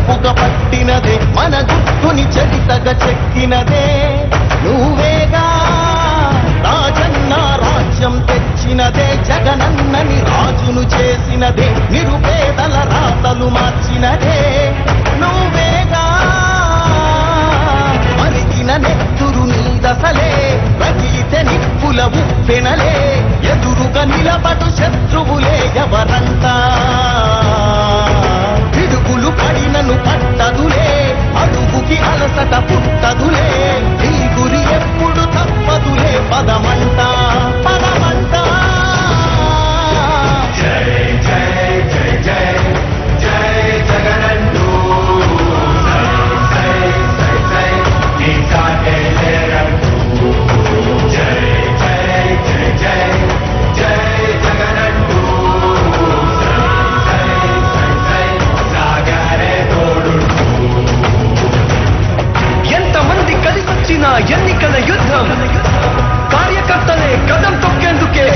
ముప్పుగా పట్టినదే మన గుర్తుని చరితగా చెక్కినదే నువ్వేగా రాజన్న రాజ్యం తెచ్చినదే జగనన్నని రాజును చేసినదే నిరుపేదల రాతలు మార్చినదే నువ్వేగా మరిగిన నెత్తురు నీదసలే రగిలితే నిప్పుల ఉప్పెనలే ఎదురుగా నిలబడు శత్రువులే ఎవరంతా పిడుగులు పడినను పట్టదులే అడుగుకి అలసట పుట్టదులే ఈ గురి ఎప్పుడు తప్పదులే పదమంట పదమంట జై జై జై జై జై జగనంటూ జై జై జై నీ సాటే లేరంటూ జై జై జై జై జై జగనంటూ జై జై జై సాగరే తోడుంటూ ఎంతమంది కలిసొచ్చిన ఎన్నికల యుద్ధం కార్యకర్తలే కదం తొక్కేందుకే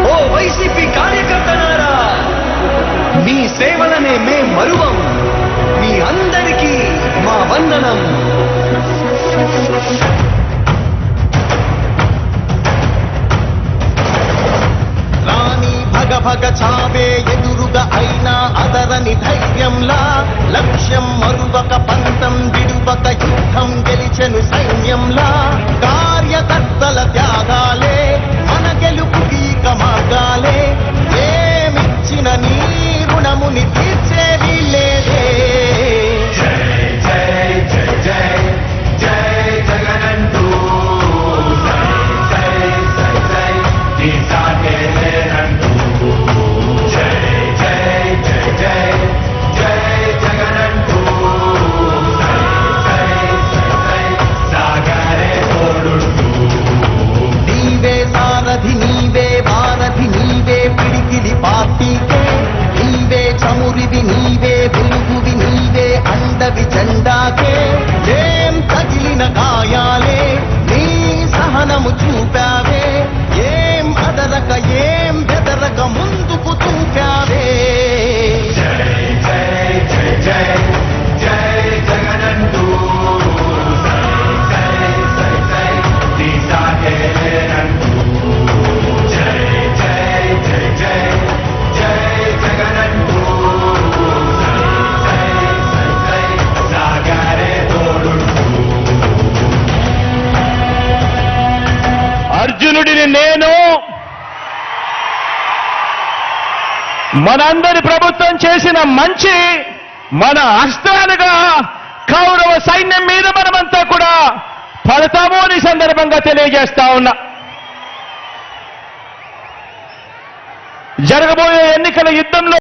ఓ వైసీపీ కార్యకర్తలారా, మీ సేవలనే మే మరువం. మీ అందరికీ మా వందనం. రాణి భగ భగ చావే ఎదురుగా అయినా అదరని ధైర్యంలా లక్ష్యం మరువక పంతం విడువక యుద్ధం గెలిచెను సైన్యంలా కార్యకర్తల త్యాగాలే మన గెలుపుకి మార్గాలే ఏమిచ్చిన నీ రుణముని తీర్చేది లేదే జై జై జై జై జై జగనంటూ జై జై జై జై నీ సాటే లేరంటూ జై జై జై జై జై జగనంటూ జై జై జై జై సాగరే తోడుంటూ నీవే సారథి నీవే వారధి నీవే పిడికిలి పార్టీకే నీవే చమురివి నీవే వెలుగువి నీవే అండవి జెండాకే ఏం తగిలిన గాయాలే నీ సహనము చూపావే ఏం అదరక ఏం బెదరక ముందుకు చూపావే జై జై జై జై జై జగనంటూ జై జై జై జై నీ సాటే లేరంటూ జై జై జై జై జై జగనంటూ జై జై జై జై సాగరే తోడుంటూ అర్జునుడిని నేను మనందరి ప్రభుత్వం చేసిన మంచి మన అస్త్రాలుగా కౌరవ సైన్యం మీద మనమంతా కూడా ఫలితాము అని సందర్భంగా తెలియజేస్తా ఉన్నా. జరగబోయే ఎన్నికల యుద్ధంలో